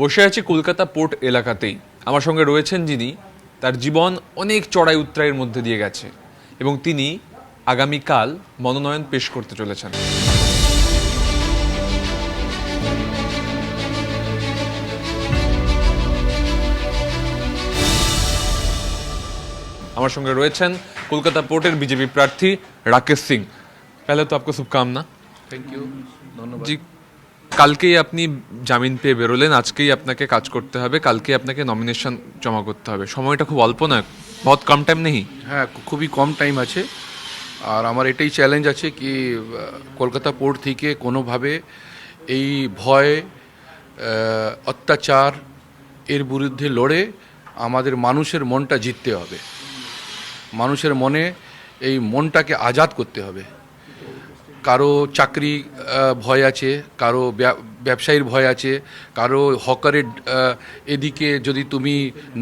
বসে আছি কলকাতা পোর্ট এলাকাতেই। আমার সঙ্গে রয়েছেন যিনি, তার জীবন অনেক চড়াই উৎরাইয়ের মধ্যে দিয়ে গেছে এবং তিনি আগামীকাল মনোনয়ন পেশ করতে চলেছেন। আমার সঙ্গে রয়েছেন কলকাতা পোর্টের বিজেপি প্রার্থী রাকেশ সিং। पहले तो आपको शुभकामना। থ্যাংক ইউ, ধন্যবাদ। জি, কালকেই আপনি জামিন পেয়ে বেরোলেন, আজকেই আপনাকে কাজ করতে হবে, কালকে আপনাকে নমিনেশন জমা করতে হবে। সময়টা খুব অল্প নয়, বহুত কম টাইম নেই। হ্যাঁ, খুবই কম টাইম আছে। আর আমার এটাই চ্যালেঞ্জ আছে কি কলকাতা পোর্ট থেকে কোনোভাবে এই ভয় অত্যাচার এর বিরুদ্ধে লড়ে আমাদের মানুষের মনটা জিততে হবে। মানুষের মনে এই মনটাকে আজাদ করতে হবে। কারো চাকরি ভয় আছে, কারো ব্যবসায়ীর ভয় আছে, কারো হকারের এদিকে যদি তুমি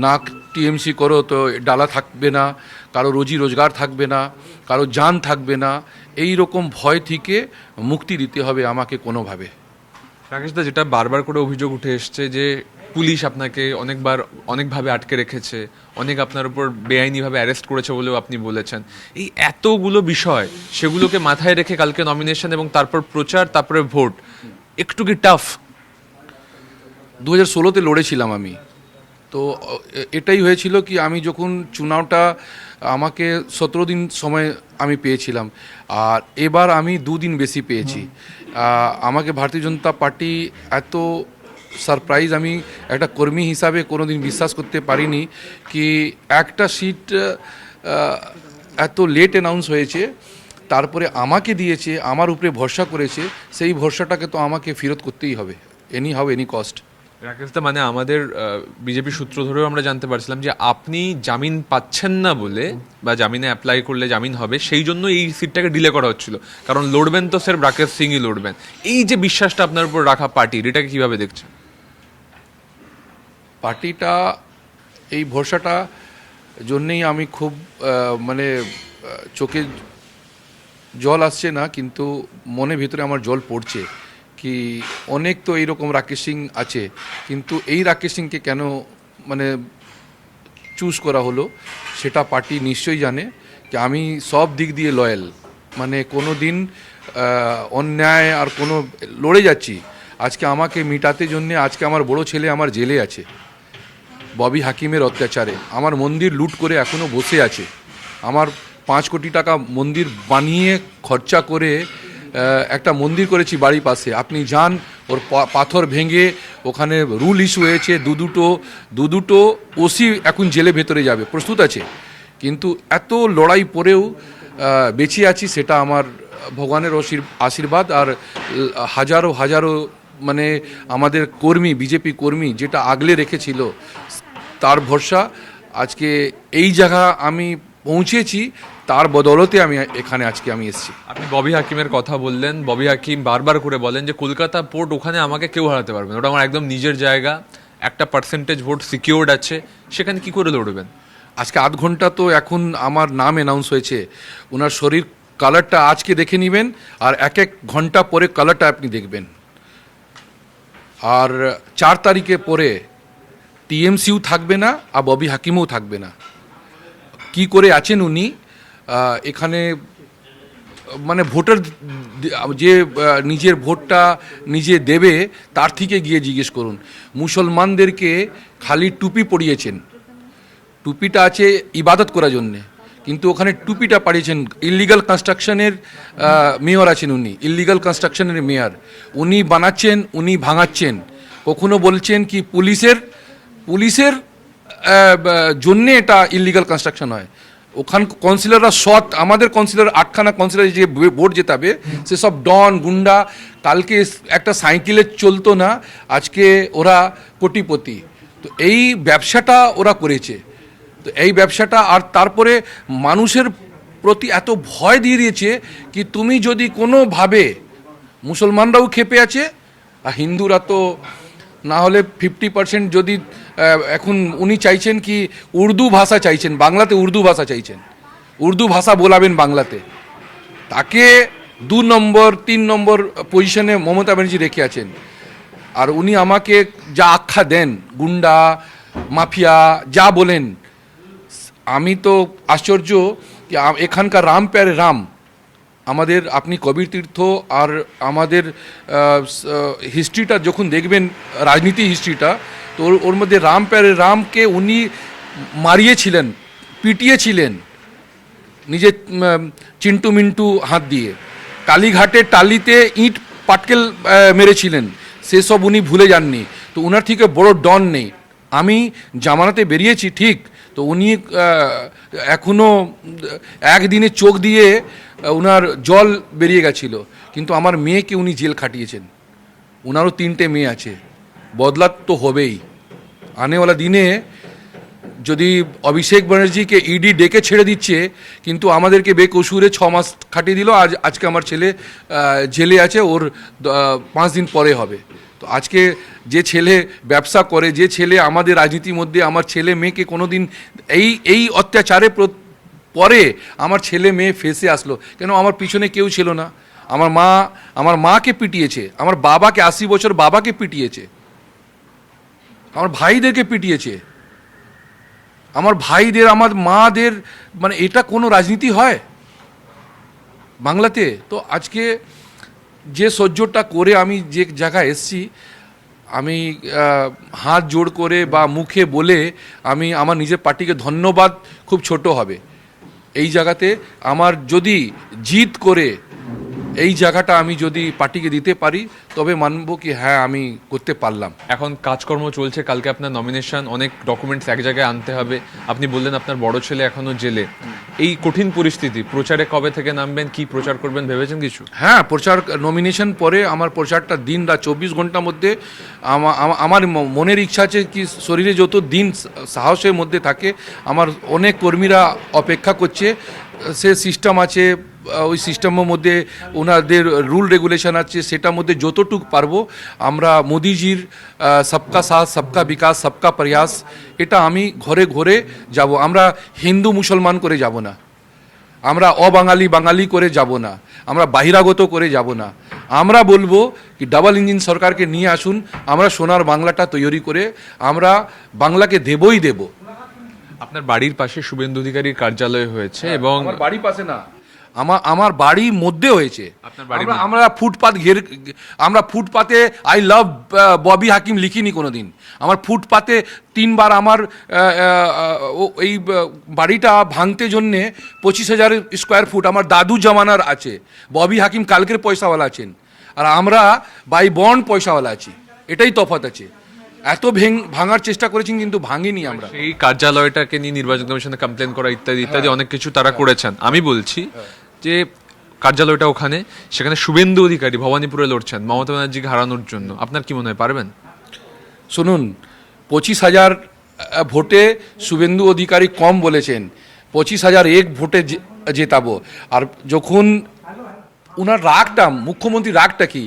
নাক টিএমসি করো তো ডালা থাকবে না, কারো রোজি রোজগার থাকবে না, কারো জান থাকবে না। এই রকম ভয় থেকে মুক্তি দিতে হবে আমাকে কোনোভাবে। রাকেশদা, যেটা বারবার করে অভিযোগ উঠে এসছে যে পুলিশ আপনাকে অনেকভাবে আটকে রেখেছে, অনেক আপনার উপর বেআইনিভাবে অ্যারেস্ট করেছে বলেও আপনি বলেছেন। এই এতগুলো বিষয়, সেগুলোকে মাথায় রেখে কালকে নমিনেশন এবং তারপর প্রচার, তারপরে ভোট, একটু কি টাফ? 2016-তে লড়েছিলাম আমি, তো এটাই হয়েছিল কি আমি যখন চুনাওটা আমাকে 17 দিন সময় আমি পেয়েছিলাম, আর এবার আমি 2 দিন বেশি পেয়েছি। আমাকে ভারতীয় জনতা পার্টি এত সারপ্রাইজ, আমি একটা কর্মী হিসাবে কোনো দিন বিশ্বাস করতে পারিনি কি একটা সিট এত লেট অ্যানাউন্স হয়েছে, তারপরে আমাকে দিয়েছে, আমার উপরে ভরসা করেছে, সেই ভরসাটাকে তো আমাকে ফেরত করতেই হবে, এনি হাউ এনি কস্ট। রাকেশদা, মানে আমাদের বিজেপি সূত্র ধরেও আমরা জানতে পারছিলাম যে আপনি জামিন পাচ্ছেন না বলে, বা জামিনে অ্যাপ্লাই করলে জামিন হবে সেই জন্য এই সিটটাকে ডিলে করা হচ্ছিল, কারণ লড়বেন তো স্যার রাকেশ সিংই লড়বেন। এই যে বিশ্বাসটা আপনার উপর রাখা পার্টির, এটাকে কিভাবে দেখছেন? পার্টিটা এই ভরসাটা জন্যেই আমি খুব মানে চোখে জল আসছে না, কিন্তু মনে ভিতরে আমার জল পড়ছে কি অনেক তো এইরকম রাকেশ সিং আছে, কিন্তু এই রাকেশ সিংকে কেন মানে চুজ করা হলো সেটা পার্টি নিশ্চয়ই জানে যে আমি সব দিক দিয়ে লয়াল, মানে কোনো দিন অন্যায় আর কোনো লড়ে যাচ্ছি। আজকে আমাকে মিটাতে জন্যে আজকে আমার বড় ছেলে আমার জেলে আছে ববি হাকিমের অত্যাচারে, আমার মন্দির লুট করে এখনও বসে আছে, আমার 5 কোটি টাকা মন্দির বানিয়ে খরচা করে একটা মন্দির করেছি বাড়ির পাশে, আপনি যান ওর পাথর ভেঙে ওখানে রুল ইস্যু হয়েছে, দুটো ওসি এখন জেলে ভেতরে যাবে, প্রস্তুত আছে। কিন্তু এত লড়াই পরেও বেঁচে আছি, সেটা আমার ভগবানের আশীর্বাদ আর হাজারো হাজারো মানে আমাদের কর্মী, বিজেপি কর্মী যেটা আগলে রেখেছিল তার ভরসা আজকে এই জায়গা আমি পৌঁছেছি, তার বদৌলতে আমি এখানে আজকে আমি এসেছি। আপনি ববি হাকিমের কথা বললেন, ববি হাকিম বারবার করে বলেন যে কলকাতা পোর্ট, ওখানে আমাকে কেউ হারাতে পারবে না, ওটা আমার একদম নিজের জায়গা, একটা পার্সেন্টেজ ভোট সিকিউরড আছে, সেখানে কি করে লড়বেন? আজকে 8 ঘন্টা তো এখন আমার নাম অ্যানাউন্স হয়েছে, ওনার শরীর কালারটা আজকে দেখে নেবেন, আর 1 ঘন্টা পরে কালারটা আপনি দেখবেন। আর 4 তারিখে পরে টিএমসিও থাকবে না আর ববি হাকিমও থাকবে না। কি করে আছেন উনি এখানে, মানে ভোটার যে নিজের ভোটটা নিজে দেবে তার থেকে গিয়ে জিজ্ঞেস করুন। মুসলমানদেরকে খালি টুপি পরিয়েছেন, টুপিটা আছে ইবাদত করার জন্যে, কিন্তু ওখানে টুপিটা পাঠিয়েছেন। ইলিগাল কনস্ট্রাকশনের মেয়র আছেন উনি, ইলিগাল কনস্ট্রাকশনের মেয়র, উনি বানাচ্ছেন, উনি ভাঙাচ্ছেন। কখনো বলছেন কি পুলিশের জন্যে এটা ইলিগাল কনস্ট্রাকশন হয়। ওখান কাউন্সিলররা সৎ, আমাদের কাউন্সিলর 8খানা কাউন্সিলর যে ভোট জেতাবে সে সব ডন গুন্ডা। কালকে একটা সাইকেলে চলতো না, আজকে ওরা কোটিপতি। তো এই ব্যবসাটা ওরা করেছে, তো এই ব্যবসাটা, আর তারপরে মানুষের প্রতি এত ভয় দিয়ে দিয়েছে কি তুমি যদি কোনোভাবে, মুসলমানরাও খেপে আছে আর হিন্দুরা তো না হলে 50% যদি এখন উনি চাইছেন কি উর্দু ভাষা চাইছেন, বাংলাতে উর্দু ভাষা চাইছেন, উর্দু ভাষা বলাবেন বাংলাতে, তাকে 2 নম্বর 3 নম্বর পজিশনে মমতা ব্যানার্জি রেখে আছেন। আর উনি আমাকে যা আখ্যা দেন, গুন্ডা মাফিয়া যা বলেন, আমি তো আশ্চর্য যে এখানকার রাম প্যারে রাম, আমাদের আপনি কবির তীর্থ আর আমাদের হিস্ট্রিটা যখন দেখবেন, রাজনীতি হিস্ট্রিটা, তো ওর মধ্যে রাম প্যারে রামকে উনি মারিয়েছিলেন, পিটিয়েছিলেন নিজের চিন্টু মিন্টু হাত দিয়ে, কালীঘাটের টালিতে ইট পাটকেল মেরেছিলেন, সেসব উনি ভুলে যাননি। তো ওনার থেকে বড় ডন নেই। আমি জামানাতে বেরিয়েছি ঠিক, তো উনি এখনও একদিনে চোখ দিয়ে ওনার জল বেরিয়ে গেছিল, কিন্তু আমার মেয়েকে উনি জেল খাটিয়েছেন। ওনারও 3টে মেয়ে আছে, বদলা তো হবেই। আনেওয়ালা দিনে যদি অভিষেক ব্যানার্জিকে ইডি ডেকে ছেড়ে দিচ্ছে, কিন্তু আমাদেরকে বেকসুরে 6 মাস খাটিয়ে দিল। আজকে আমার ছেলে জেলে আছে, ওর 5 দিন পরে হবে। তো আজকে যে ছেলে ব্যবসা করে, যে ছেলে আমাদের রাজনীতির মধ্যে, আমার ছেলে মেয়েকে কোনো দিন এই অত্যাচারে পরে আমার ছেলে মেয়ে ফেসে আসলো কেন? আমার পিছনে কেউ ছিল না। আমার মাকে পিটিয়েছে, আমার বাবাকে 80 বছর বাবাকে পিটিয়েছে, আমার ভাইদেরকে পিটিয়েছে, আমার ভাইদের, আমার মাদের। মানে এটা কোনো রাজনীতি হয় বাংলাতে? তো আজকে যে সহ্যটা করে আমি যে জায়গায় এসছি, আমি হাত জোড় করে বা মুখে বলে আমি আমার নিজের পার্টিকে ধন্যবাদ, খুব ছোট হবে। এই জায়গাতে আমার যদি জিত করে এই জায়গাটা আমি যদি পার্টিকে দিতে পারি, তবে মানবো কি হ্যাঁ আমি করতে পারলাম। এখন কাজকর্ম চলছে, কালকে আপনার নমিনেশন, অনেক ডকুমেন্টস এক জায়গায় আনতে হবে। আপনি বললেন আপনার বড় ছেলে এখনো জেলে। এই কঠিন পরিস্থিতি, প্রচারে কবে থেকে নামবেন, কি প্রচার করবেন ভেবেছেন কিছু? হ্যাঁ, প্রচার নমিনেশন পরে আমার প্রচারটা দিন রাত 24 ঘন্টার মধ্যে। আমার মনের ইচ্ছা আছে কি শরীরে যত দিন সাহসের মধ্যে থাকে, আমার অনেক কর্মীরা অপেক্ষা করছে। সে সিস্টেম আছে, ওই সিস্টেমের মধ্যে ওনাদের রুল রেগুলেশন আছে, সেটার মধ্যে যতটুকু পারবো আমরা মোদিজির সবকা সাথ সবকা বিকাশ সবকা প্রয়াস, এটা আমি ঘরে ঘরে যাব। আমরা হিন্দু মুসলমান করে যাব না, আমরা অবাঙালি বাঙালি করে যাব না, আমরা বাহিরাগত করে যাব না। আমরা বলবো কি ডাবল ইঞ্জিন সরকারকে নিয়ে আসুন, আমরা সোনার বাংলাটা তৈরি করে আমরা বাংলাকে দেবই দেব। আপনার বাড়ির পাশে শুভেন্দু অধিকারীর কার্যালয় হয়েছে এবং আমার বাড়ির পাশে না, আমার বাড়ির মধ্যে হয়েছে। আপনার বাড়ির আমরা ফুটপাত আমরা ফুটপাতে আই লাভ ববি হাকিম লিখিনি কোনোদিন। আমার ফুটপাতে 3বার আমার এই বাড়িটা ভাঙতে জন্যে 25,000 স্কোয়ার ফুট আমার দাদু জামানার আছে। ববি হাকিম কালকের পয়সাওয়ালা আছেন, আর আমরা বাই বন্ড পয়সাওয়ালা আছি, এটাই তফাৎ আছে। এত ভাঙার চেষ্টা করেছেন কিন্তু ভাঙিনি আমরা। এই কার্যালয়টাকে নিয়ে নির্বাচন কমিশনে কমপ্লেন করা ইত্যাদি ইত্যাদি অনেক কিছু তারা করেছেন। আমি বলছি যে কার্যালয়টা ওখানে, সেখানে শুভেন্দু অধিকারী ভবানীপুরে লড়ছেন মমতা ব্যানার্জিকে হারানোর জন্য। আপনার কি মনে হয় পারবেন? শুনুন, 25,000 ভোটে শুভেন্দু অধিকারী কম বলেছেন, 25,001 ভোটে জেতাবো। আর যখন ওনার রাগটা, মুখ্যমন্ত্রীর রাগটা কি,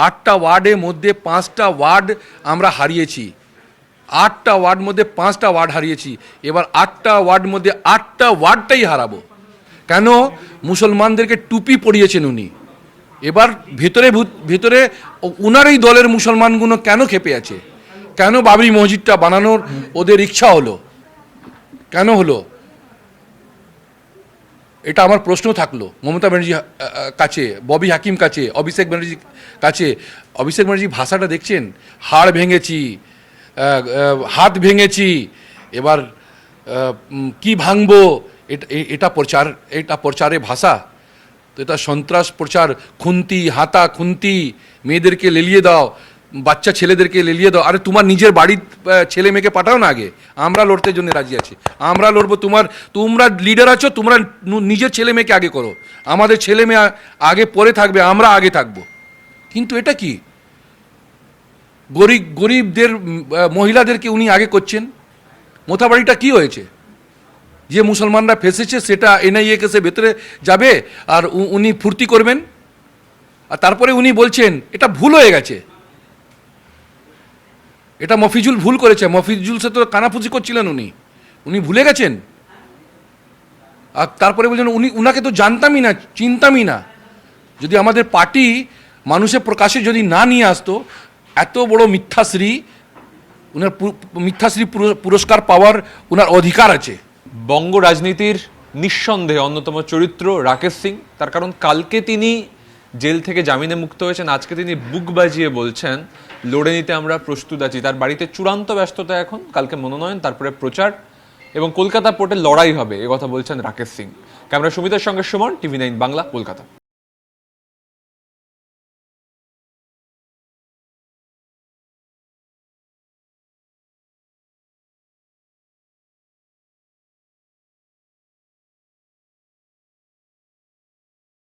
8টা ওয়ার্ডের মধ্যে 5টা ওয়ার্ড আমরা হারিয়েছি, 8টা ওয়ার্ড মধ্যে 5টা ওয়ার্ড হারিয়েছি। এবার 8টা ওয়ার্ড মধ্যে 8টা ওয়ার্ডটাই হারাবো। কেন? মুসলমানদেরকে টুপি পরিয়েছেন উনি। এবার ভেতরে ভেতরে উনারই দলের মুসলমানগুলো কেন খেপে আছে? কেন বাবরি মসজিদটা বানানোর ওদের ইচ্ছা হলো? কেন হলো? এটা আমার প্রশ্ন থাকলো মমতা ব্যানার্জি কাছে, ববি হাকিম কাছে, অভিষেক ব্যানার্জি কাছে। অভিষেক ব্যানার্জি ভাষাটা দেখছেন, হাড় ভেঙেছি, হাত ভেঙেছি, এবার কি ভাঙবো, এটা প্রচারে ভাষা? তো এটা সন্ত্রাস প্রচার। খুন্তি হাতা খুন্তি, মেয়েদেরকে লেলিয়ে দাও, বাচ্চা ছেলেদেরকে লেলিয়ে দাও। আরে তোমার নিজের বাড়ির ছেলে মেয়েকে পাঠাও না আগে, আমরা লড়তে জন্য রাজি আছি, আমরা লড়বো। তোমরা লিডার আছো, তোমরা নিজের ছেলে মেয়েকে আগে করো, আমাদের ছেলে মেয়ে আগে পরে থাকবে, আমরা আগে থাকবো। কিন্তু এটা কি, গরিবদের মহিলাদেরকে উনি আগে করছেন। মোথাবাড়িটা কি হয়েছে? যে মুসলমানরা ফেসেছে সেটা এনআইএ কেসে ভেতরে যাবে আর উনি ফুর্তি করবেন। আর তারপরে উনি বলছেন এটা ভুল হয়ে গেছে, এটা মফিজুল ভুল করেছে। মফিজুল সে তো কানাফুজি করছিলেন, উনি ভুলে গেছেন। আর তারপরে বলছেন উনাকে তো জানতামই না, চিনতামই না। যদি আমাদের পার্টি মানুষের প্রকাশে যদি না নিয়ে আসতো, এত বড় মিথ্যাশ্রী, উনার মিথ্যাশ্রী পুরস্কার পাওয়ার উনার অধিকার আছে। বঙ্গ রাজনীতির নিঃসন্দেহে অন্যতম চরিত্র রাকেশ সিং, তার কারণ কালকে তিনি জেল থেকে জামিনে মুক্ত হয়েছেন, আজকে তিনি বুক বাজিয়ে বলছেন লড়ে নিতে আমরা প্রস্তুত আছি। তার বাড়িতে চূড়ান্ত ব্যস্ততা এখন, কালকে মনোনয়ন, তারপরে প্রচার এবং কলকাতা পোর্টে লড়াই হবে, এ কথা বলছেন রাকেশ সিং। ক্যামেরা সুমিতের সঙ্গে সুমন, TV9 বাংলা, কলকাতা।